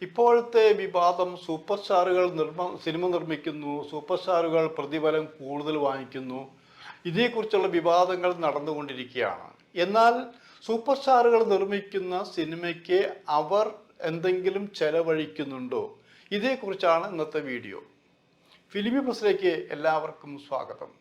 ഇപ്പോഴത്തെ വിവാദം super സ്റ്റാറുകൾ cinema നിർമ്മിക്കുന്നു, സൂപ്പർ സ്റ്റാറുകൾ പ്രതിഫലം കൂടുതൽ വാങ്ങിക്കുന്നു. ഇതേക്കുറിച്ചുള്ള വിവാദങ്ങൾ നടന്നുകൊണ്ടിരിക്കുകയാണ്. എന്നാൽ സൂപ്പർ സ്റ്റാറുകൾ നിർമ്മിക്കുന്ന സിനിമയ്ക്ക് അവർ എന്തെങ്കിലും ചെലവഴിക്കുന്നുണ്ടോ? ഇതേക്കുറിച്ചാണ് ഇന്നത്തെ വീഡിയോ. ഫിലിമി പ്ലസിലേക്ക് എല്ലാവർക്കും സ്വാഗതം.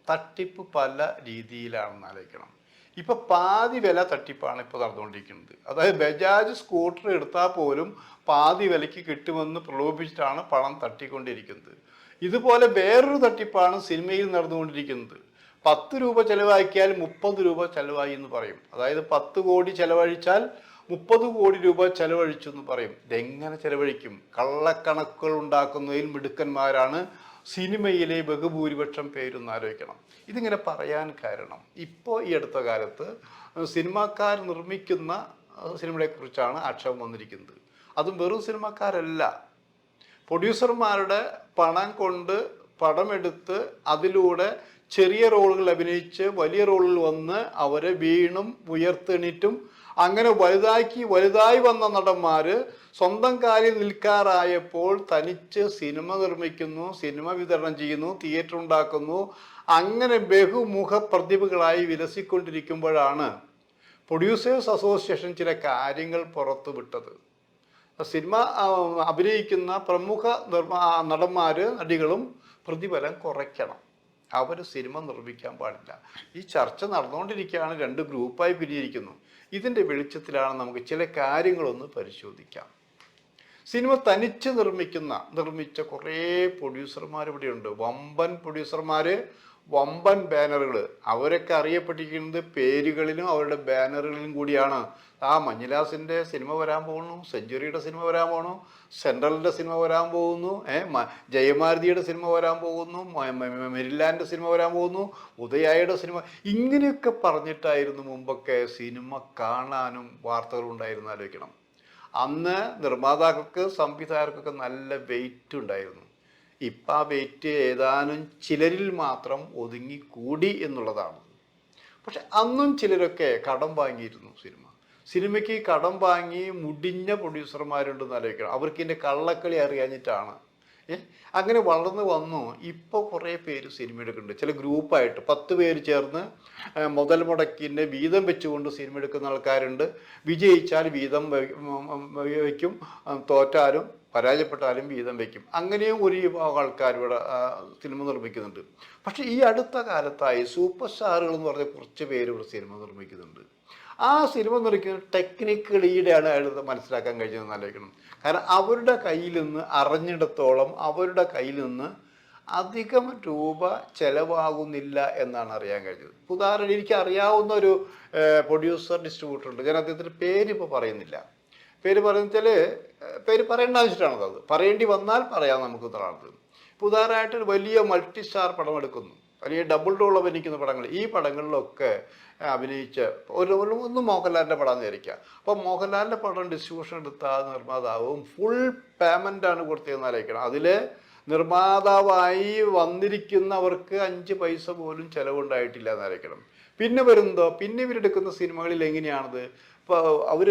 തട്ടിപ്പ് പല രീതിയിലാണെന്ന് ആലോചിക്കണം. ഇപ്പൊ പാതി വില തട്ടിപ്പാണ് ഇപ്പോൾ നടന്നുകൊണ്ടിരിക്കുന്നത്. അതായത് ബജാജ് സ്കൂട്ടർ എടുത്താൽ പോലും പാതി വിലയ്ക്ക് കിട്ടുമെന്ന് പ്രലോഭിച്ചിട്ടാണ് പണം തട്ടിക്കൊണ്ടിരിക്കുന്നത്. ഇതുപോലെ വേറൊരു തട്ടിപ്പാണ് സിനിമയിൽ നടന്നുകൊണ്ടിരിക്കുന്നത്. 10 രൂപ ചെലവാക്കിയാൽ 30 രൂപ ചെലവായി എന്ന് പറയും. അതായത് 10 കോടി ചെലവഴിച്ചാൽ 30 കോടി രൂപ ചെലവഴിച്ചു എന്ന് പറയും. ഇതെങ്ങനെ ചെലവഴിക്കും? കള്ളക്കണക്കുകൾ ഉണ്ടാക്കുന്നതിൽ മിടുക്കന്മാരാണ് സിനിമയിലെ ബഹുഭൂരിപക്ഷം പേരൊന്ന് ആലോചിക്കണം. ഇതിങ്ങനെ പറയാൻ കാരണം ഇപ്പോൾ ഈ അടുത്ത കാലത്ത് സിനിമാക്കാർ നിർമ്മിക്കുന്ന സിനിമയെക്കുറിച്ചാണ് ആക്ഷേപം വന്നിരിക്കുന്നത്. അതും വെറും സിനിമാക്കാരല്ല, പ്രൊഡ്യൂസർമാരുടെ പണം കൊണ്ട് പടമെടുത്ത് അതിലൂടെ ചെറിയ റോളുകൾ അഭിനയിച്ച് വലിയ റോളിൽ വന്ന് അവരെ വീണും ഉയർത്തെണിറ്റും അങ്ങനെ വലുതായി വന്ന നടന്മാർ സ്വന്തം കാലിൽ നിൽക്കാറായപ്പോൾ തനിച്ച് സിനിമ നിർമ്മിക്കുന്നു, സിനിമ വിതരണം ചെയ്യുന്നു, തിയേറ്റർ ഉണ്ടാക്കുന്നു. അങ്ങനെ ബഹുമുഖ പ്രതിഭകളായി വിലസിക്കൊണ്ടിരിക്കുമ്പോഴാണ് പ്രൊഡ്യൂസേഴ്സ് അസോസിയേഷൻ ചില കാര്യങ്ങൾ പുറത്തു വിട്ടത്. സിനിമ അഭിനയിക്കുന്ന പ്രമുഖ നടികളും പ്രതിഫലം കുറയ്ക്കണം, അവർ സിനിമ നിർമ്മിക്കാൻ പാടില്ല. ഈ ചർച്ച നടന്നുകൊണ്ടിരിക്കുകയാണ്. 2 ഗ്രൂപ്പായി പിരിഞ്ഞിരിക്കുന്നു. ഇതിൻ്റെ വെളിച്ചത്തിലാണ് നമുക്ക് ചില കാര്യങ്ങളൊന്ന് പരിശോധിക്കാം. സിനിമ തനിച്ച് നിർമ്മിച്ച കുറേ പ്രൊഡ്യൂസർമാർ ഇവിടെയുണ്ട്. വമ്പൻ പ്രൊഡ്യൂസർമാർ, വമ്പൻ ബാനറുകൾ. അവരൊക്കെ അറിയപ്പെട്ടിരിക്കുന്നത് പേരുകളിലും അവരുടെ ബാനറുകളിലും കൂടിയാണ്. മഞ്ഞുലാസിൻ്റെ സിനിമ വരാൻ പോകുന്നു, സെഞ്ചുറിയുടെ സിനിമ വരാൻ പോകുന്നു, സെൻട്രലിൻ്റെ സിനിമ വരാൻ പോകുന്നു, ജയമാരുതിയുടെ സിനിമ വരാൻ പോകുന്നു, മെരിലാൻഡ് സിനിമ വരാൻ പോകുന്നു, ഉദയായുടെ സിനിമ. ഇങ്ങനെയൊക്കെ പറഞ്ഞിട്ടായിരുന്നു മുമ്പൊക്കെ സിനിമ കാണാനും വാർത്തകൾ ഉണ്ടായിരുന്നു. ആലോചിക്കണം, അന്ന് നിർമ്മാതാക്കൾക്ക് സംവിധായകർക്കൊക്കെ നല്ല വെയിറ്റ് ഉണ്ടായിരുന്നു. ഇപ്പം ആ വെയിറ്റ് ഏതാനും ചിലരിൽ മാത്രം ഒതുങ്ങിക്കൂടി എന്നുള്ളതാണ്. പക്ഷെ അന്നും ചിലരൊക്കെ കടം വാങ്ങിയിരുന്നു. സിനിമയ്ക്ക് കടം വാങ്ങി മുടിഞ്ഞ പ്രൊഡ്യൂസർമാരുണ്ടെന്ന് ആലോചിക്കണം. അവർക്ക് ഇതിൻ്റെ കള്ളക്കളി അറിയാഞ്ഞിട്ടാണ്. അങ്ങനെ വളർന്നു വന്നു. ഇപ്പോൾ കുറേ പേര് സിനിമ എടുക്കുന്നുണ്ട്. ചില ഗ്രൂപ്പായിട്ട് 10 പേര് ചേർന്ന് മുതൽ മുടക്കിൻ്റെ വീതം വെച്ചുകൊണ്ട് സിനിമ എടുക്കുന്ന ആൾക്കാരുണ്ട്. വിജയിച്ചാൽ വീതം വയ്ക്കും, തോറ്റാലും പരാജയപ്പെട്ടാലും വീതം വയ്ക്കും. അങ്ങനെയും ഒരു ആൾക്കാർ ഇവിടെ സിനിമ നിർമ്മിക്കുന്നുണ്ട്. പക്ഷേ ഈ അടുത്ത കാലത്തായി സൂപ്പർ സ്റ്റാറുകൾ എന്ന് പറഞ്ഞ കുറച്ച് പേര് ഇവിടെ സിനിമ നിർമ്മിക്കുന്നുണ്ട്. ആ സിനിമ നിർമ്മിക്കുന്ന ടെക്നിക്കുകൾ ഈടെയാണ് അയാൾ മനസ്സിലാക്കാൻ കഴിഞ്ഞതെന്ന് ആലോചിക്കണം. കാരണം അവരുടെ കയ്യിൽ നിന്ന് അറിഞ്ഞിടത്തോളം അവരുടെ കയ്യിൽ നിന്ന് അധികം രൂപ ചിലവാകുന്നില്ല എന്നാണ് അറിയാൻ കഴിഞ്ഞത്. ഉദാഹരണം, എനിക്ക് അറിയാവുന്ന ഒരു പ്രൊഡ്യൂസർ ഡിസ്ട്രിബ്യൂട്ടർ ഉണ്ട്. ഞാൻ അദ്ദേഹത്തിൻ്റെ പേര് ഇപ്പോൾ പറയുന്നില്ല. പേര് പറയുന്നതിൽ പേര് പറയേണ്ട ആവശ്യമാണത്. അത് പറയേണ്ടി വന്നാൽ പറയാം നമുക്ക് ഉദാഹരണത്തിൽ. ഇപ്പോൾ ഉദാഹരണമായിട്ട് ഒരു വലിയ മൾട്ടി സ്റ്റാർ പടം എടുക്കുന്നു, അല്ലെങ്കിൽ ഡബിൾ റോൾ അഭിനയിക്കുന്ന പടങ്ങൾ. ഈ പടങ്ങളിലൊക്കെ അഭിനയിച്ച് ഒന്ന് മോഹൻലാലിൻ്റെ പടം വിചാരിക്കുക. അപ്പോൾ മോഹൻലാലിൻ്റെ പടം ഡിസ്ട്രിബ്യൂഷൻ എടുത്ത നിർമ്മാതാവും ഫുൾ പേയ്മെൻ്റാണ് കൊടുത്തതെന്ന് ആലോചിക്കണം. അതിൽ നിർമ്മാതാവായി വന്നിരിക്കുന്നവർക്ക് 5 പൈസ പോലും ചിലവുണ്ടായിട്ടില്ല എന്നായിരിക്കണം. പിന്നെ വരുന്നതോ, പിന്നെ ഇവരെടുക്കുന്ന സിനിമകളിൽ എങ്ങനെയാണത്? ഇപ്പോൾ അവർ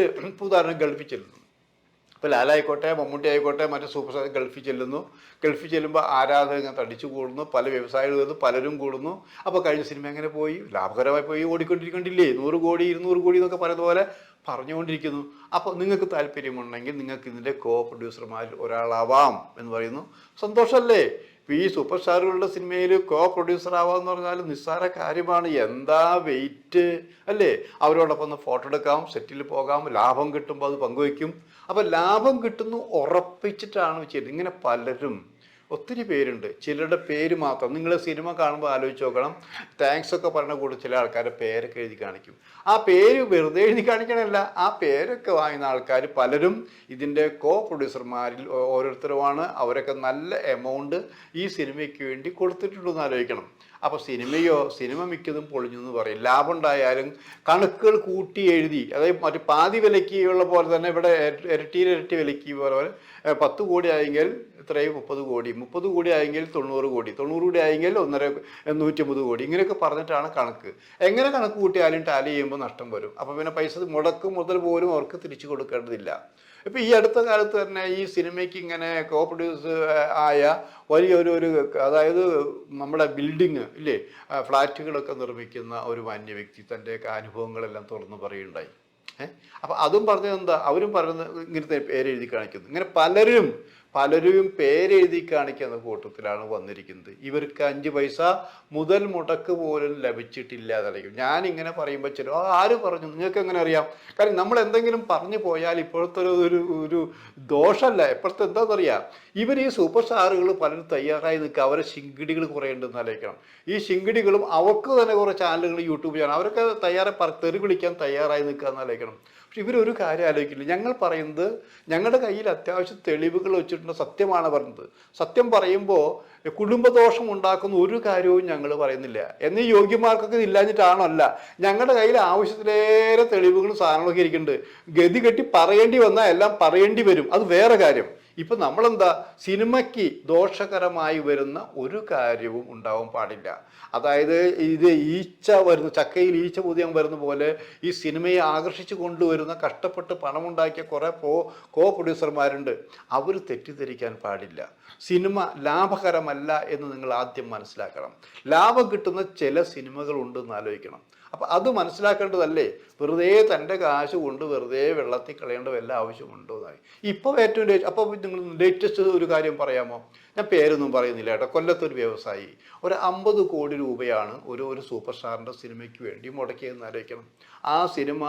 ഉദാഹരണം ഗൾഫിൽ ചെല്ലുന്നു. ഇപ്പോൾ ലാലായിക്കോട്ടെ, മമ്മൂട്ടി ആയിക്കോട്ടെ, മറ്റു സൂപ്പർ സ്റ്റാർ ഗൾഫിൽ ചെല്ലുന്നു. ഗൾഫിൽ ചെല്ലുമ്പോൾ ആരാധകർ തടിച്ചു കൂടുന്നു, പല വ്യവസായികൾ പലരും കൂടുന്നു. അപ്പോൾ കഴിഞ്ഞ സിനിമ എങ്ങനെ പോയി? ലാഭകരമായി പോയി ഓടിക്കൊണ്ടിരിക്കണ്ടില്ലേ? 100 കോടി 200 കോടി എന്നൊക്കെ പറയുന്ന പോലെ പറഞ്ഞുകൊണ്ടിരിക്കുന്നു. അപ്പോൾ നിങ്ങൾക്ക് താല്പര്യമുണ്ടെങ്കിൽ നിങ്ങൾക്ക് ഇതിൻ്റെ പ്രൊഡ്യൂസർമാരിൽ ഒരാളാവാം എന്ന് പറയുന്നു. സന്തോഷമല്ലേ? ഈ സൂപ്പർ സ്റ്റാറുകളുടെ സിനിമയിൽ പ്രൊഡ്യൂസർ ആവാന്ന് പറഞ്ഞാൽ നിസ്സാര കാര്യമാണ്. എന്താ വെയിറ്റ് അല്ലേ? അവരോടൊപ്പം ഒന്ന് ഫോട്ടോ എടുക്കാം, സെറ്റിൽ പോകാം, ലാഭം കിട്ടുമ്പോൾ അത് പങ്കുവയ്ക്കും. അപ്പം ലാഭം കിട്ടുന്നു ഉറപ്പിച്ചിട്ടാണ് ചെയ്തത്. ഇങ്ങനെ പലരും, ഒത്തിരി പേരുണ്ട്. ചിലരുടെ പേര് മാത്രം നിങ്ങൾ സിനിമ കാണുമ്പോൾ ആലോചിച്ച് നോക്കണം. താങ്ക്സ് ഒക്കെ പറഞ്ഞ കൂടെ ചില ആൾക്കാരുടെ പേരൊക്കെ എഴുതി കാണിക്കും. ആ പേര് വെറുതെ എഴുതി കാണിക്കണമല്ല, ആ പേരൊക്കെ വാങ്ങുന്ന ആൾക്കാർ പലരും ഇതിൻ്റെ പ്രൊഡ്യൂസർമാരിൽ ഓരോരുത്തരുമാണ്. അവരൊക്കെ നല്ല എമൗണ്ട് ഈ സിനിമയ്ക്ക് വേണ്ടി കൊടുത്തിട്ടുണ്ടെന്ന് ആലോചിക്കണം. അപ്പോൾ സിനിമ മിക്കതും പൊളിഞ്ഞു എന്ന് പറയും. ലാഭം ഉണ്ടായാലും കണക്കുകൾ കൂട്ടി എഴുതി, അതായത് മറ്റു പാതി വിലയ്ക്ക് ഉള്ള പോലെ തന്നെ ഇവിടെ ഇരട്ടി വിലയ്ക്ക് പോലെ 10 കോടി ആയെങ്കിൽ ഇത്രയും 30 കോടി, 30 കോടി ആയെങ്കിൽ 90 കോടി, 90 കോടി ആയെങ്കിൽ 150 കോടി, ഇങ്ങനെയൊക്കെ പറഞ്ഞിട്ടാണ് കണക്ക്. എങ്ങനെ കണക്ക് കൂട്ടിയാലും ടാലി ചെയ്യുമ്പോൾ നഷ്ടം വരും. അപ്പോൾ പിന്നെ പൈസ മുതൽ പോലും അവർക്ക് തിരിച്ചു കൊടുക്കേണ്ടതില്ല. ഇപ്പം ഈ അടുത്ത കാലത്ത് തന്നെ ഈ സിനിമയ്ക്ക് ഇങ്ങനെ കോ പ്രൊഡ്യൂസ് ആയ വലിയൊരു അതായത് നമ്മുടെ ബിൽഡിങ് ഇല്ലേ, ഫ്ലാറ്റുകളൊക്കെ നിർമ്മിക്കുന്ന ഒരു മാന്യ വ്യക്തി തൻ്റെ അനുഭവങ്ങളെല്ലാം തുറന്നു പറയുകയുണ്ടായി. അപ്പം അതും പറഞ്ഞത് എന്താ, അവരും പറയുന്നത് ഇങ്ങനത്തെ പേരെഴുതി കാണിക്കുന്നു. ഇങ്ങനെ പലരും പേരെഴുതി കാണിക്കുന്ന കൂട്ടത്തിലാണ് വന്നിരിക്കുന്നത്. ഇവർക്ക് 5 പൈസ മുതൽ മുടക്ക് പോലും ലഭിച്ചിട്ടില്ല എന്നറിയും. ഞാനിങ്ങനെ പറയുമ്പോൾ ചില ആര് പറഞ്ഞു, നിങ്ങൾക്ക് എങ്ങനെ അറിയാം? കാരണം നമ്മൾ എന്തെങ്കിലും പറഞ്ഞു പോയാൽ ഇപ്പോഴത്തെ ഒരു ദോഷമല്ല. ഇപ്പോഴത്തെ എന്താണെന്നറിയാം, ഇവർ ഈ സൂപ്പർ സ്റ്റാറുകൾ പലരും തയ്യാറായി നിൽക്കുക. അവരെ ശിങ്കിടികൾ കുറേ ഉണ്ടെന്ന് ആലോചിക്കണം. ഈ ശിങ്കിടികളും അവർക്ക് തന്നെ കുറേ ചാനലുകൾ യൂട്യൂബ് ചാനൽ അവരൊക്കെ തെറി വിളിക്കാൻ തയ്യാറായി നിൽക്കുക എന്ന് ആലോചിക്കണം. പക്ഷെ ഇവരൊരു കാര്യം ആലോചിക്കില്ല. ഞങ്ങൾ പറയുന്നത് ഞങ്ങളുടെ കയ്യിൽ അത്യാവശ്യം തെളിവുകൾ വെച്ചിട്ടുണ്ട്, സത്യമാണ് പറയുന്നത്. സത്യം പറയുമ്പോൾ കുടുംബദോഷം ഉണ്ടാക്കുന്ന ഒരു കാര്യവും ഞങ്ങൾ പറയുന്നില്ല. എന്നീ യോഗ്യന്മാർക്കൊക്കെ ഇല്ലാഞ്ഞിട്ടാണോ? അല്ല, ഞങ്ങളുടെ കയ്യിൽ ആവശ്യത്തിലേറെ തെളിവുകളും സാധനങ്ങളൊക്കെ ഇരിക്കുന്നുണ്ട്. ഗതി കെട്ടി പറയേണ്ടി വന്നാൽ എല്ലാം പറയേണ്ടി വരും, അത് വേറെ കാര്യം. ഇപ്പം നമ്മളെന്താ, സിനിമയ്ക്ക് ദോഷകരമായി വരുന്ന ഒരു കാര്യവും ഉണ്ടാവാൻ പാടില്ല. അതായത് ഇത് ചക്കയിൽ ഈച്ച പുതിയം വരുന്ന പോലെ ഈ സിനിമയെ ആകർഷിച്ചു കൊണ്ടുവരുന്ന കഷ്ടപ്പെട്ട് പണമുണ്ടാക്കിയ കുറേ കോ പ്രൊഡ്യൂസർമാരുണ്ട്. അവർ തെറ്റിദ്ധരിക്കാൻ പാടില്ല. സിനിമ ലാഭകരമല്ല എന്ന് നിങ്ങൾ ആദ്യം മനസ്സിലാക്കണം. ലാഭം കിട്ടുന്ന ചില സിനിമകളുണ്ടെന്ന് ആലോചിക്കണം. അപ്പം അത് മനസ്സിലാക്കേണ്ടതല്ലേ? വെറുതെ തൻ്റെ കാശ് കൊണ്ട് വെറുതെ വെള്ളത്തിൽ കളയേണ്ട വല്ല ആവശ്യമുണ്ടോ എന്നായി. ഇപ്പോൾ ഏറ്റവും അപ്പോൾ നിങ്ങൾ ലേറ്റസ്റ്റ് ഒരു കാര്യം പറയാമോ? ഞാൻ പേരൊന്നും പറയുന്നില്ല കേട്ടോ. കൊല്ലത്തൊരു വ്യവസായി ഒരു 50 കോടി രൂപയാണ് ഒരു സൂപ്പർ സ്റ്റാറിൻ്റെ സിനിമയ്ക്ക് വേണ്ടി മുടക്കിയതെന്ന് ആലോചിക്കണം. ആ സിനിമ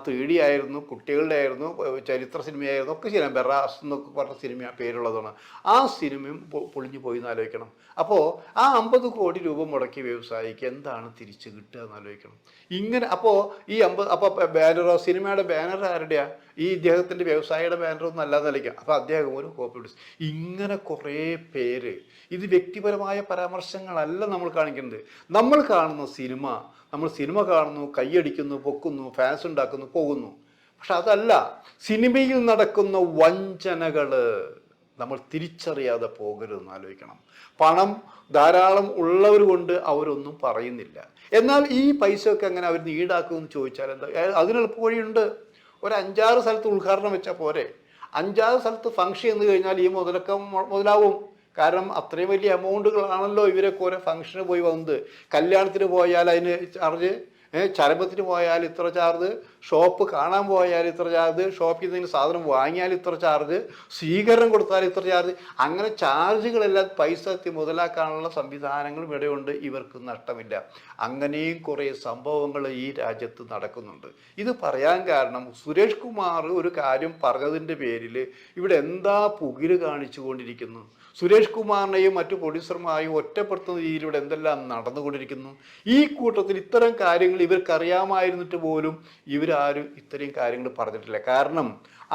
3D ആയിരുന്നു, കുട്ടികളുടെ ആയിരുന്നു, ചരിത്ര സിനിമയായിരുന്നു, ഒക്കെ ശരിയാണ്. ബെറാസ് എന്നൊക്കെ പറഞ്ഞ സിനിമ പേരുള്ളതാണ്. ആ സിനിമയും പൊളിഞ്ഞു പോയി എന്ന് ആലോചിക്കണം. അപ്പോൾ ആ 50 കോടി രൂപ മുടക്കിയ വ്യവസായിക്ക് എന്താണ് തിരിച്ചു കിട്ടുക എന്ന് ആലോചിക്കണം. ഇങ്ങനെ അപ്പോൾ ഈ ബാനറോ സിനിമയുടെ ബാനർ ആരുടെയാ? ഈ ഇദ്ദേഹത്തിൻ്റെ വ്യവസായിയുടെ ബാനറൊന്നും അല്ലാതെ നിലയ്ക്കാം. അപ്പോൾ അദ്ദേഹം ഒരു കോപ്പി. ഇങ്ങനെ കുറേ പേര്, ഇത് വ്യക്തിപരമായ പരാമർശങ്ങളല്ല നമ്മൾ കാണിക്കുന്നത്. നമ്മൾ കാണുന്ന സിനിമ കാണുന്നു, കൈയടിക്കുന്നു, പൊക്കുന്നു, ഫാൻസ് ഉണ്ടാക്കുന്നു, പോകുന്നു. പക്ഷെ അതല്ല, സിനിമയിൽ നടക്കുന്ന വഞ്ചനകൾ നമ്മൾ തിരിച്ചറിയാതെ പോകരുതെന്ന് ആലോചിക്കണം. പണം ധാരാളം ഉള്ളവർ കൊണ്ട് അവരൊന്നും പറയുന്നില്ല. എന്നാൽ ഈ പൈസയൊക്കെ എങ്ങനെ അവർ ഈടാക്കുമെന്ന് ചോദിച്ചാൽ എന്താ, അതിന് എളുപ്പവഴിയുണ്ട്. ഒരു 5-6 സ്ഥലത്ത് ഉദ്ഘാടനം വെച്ചാൽ പോരെ. 5-6 സ്ഥലത്ത് ഫംഗ്ഷൻ എന്ന് കഴിഞ്ഞാൽ ഈ മുതലാവും. കാരണം അത്രയും വലിയ എമൗണ്ടുകളാണല്ലോ ഇവരൊക്കെ ഓരോ ഫംഗ്ഷന് പോയി വന്നത്. കല്യാണത്തിന് പോയാൽ അതിന് ചാർജ്, ചരമത്തിന് പോയാൽ ഇത്ര ചാർജ്, ഷോപ്പ് കാണാൻ പോയാൽ ഇത്ര ചാർജ്, ഷോപ്പിൽ നിന്ന് സാധനം വാങ്ങിയാൽ ഇത്ര ചാർജ്, സ്വീകരണം കൊടുത്താൽ ഇത്ര ചാർജ്. അങ്ങനെ ചാർജുകളെല്ലാം പൈസ മുതലാക്കാനുള്ള സംവിധാനങ്ങളും ഇവിടെയുണ്ട്. ഇവർക്ക് നഷ്ടമില്ല. അങ്ങനെയും കുറേ സംഭവങ്ങൾ ഈ രാജ്യത്ത് നടക്കുന്നുണ്ട്. ഇത് പറയാൻ കാരണം സുരേഷ് കുമാർ ഒരു കാര്യം പറഞ്ഞതിൻ്റെ പേരിൽ ഇവിടെ എന്താ പുകില് കാണിച്ചു കൊണ്ടിരിക്കുന്നു. സുരേഷ് കുമാറിനെയും മറ്റു പ്രൊഡ്യൂസർമാരെയും ഒറ്റപ്പെടുത്തുന്ന രീതിയിൽ ഇവിടെ എന്തെല്ലാം നടന്നുകൊണ്ടിരിക്കുന്നു. ഈ കൂട്ടത്തിൽ ഇത്തരം കാര്യങ്ങൾ ഇവർക്കറിയാമായിരുന്നിട്ട് പോലും ഇവരാരും ഇത്രയും കാര്യങ്ങൾ പറഞ്ഞിട്ടില്ല. കാരണം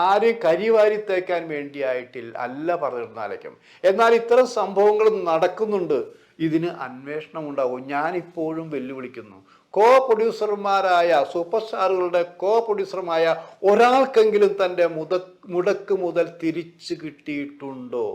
ആരെയും കരിവാരി തേക്കാൻ വേണ്ടിയായിട്ടില്ല പറഞ്ഞിരുന്നാലേക്കും. എന്നാൽ ഇത്തരം സംഭവങ്ങൾ നടക്കുന്നുണ്ട്. ഇതിന് അന്വേഷണം ഉണ്ടാവും. ഞാനിപ്പോഴും വെല്ലുവിളിക്കുന്നു, കോ പ്രൊഡ്യൂസർമാരായ സൂപ്പർ സ്റ്റാറുകളുടെ കോ പ്രൊഡ്യൂസർമായ ഒരാൾക്കെങ്കിലും തൻ്റെ മുടക്ക് മുതൽ തിരിച്ചു കിട്ടിയിട്ടുണ്ടോ?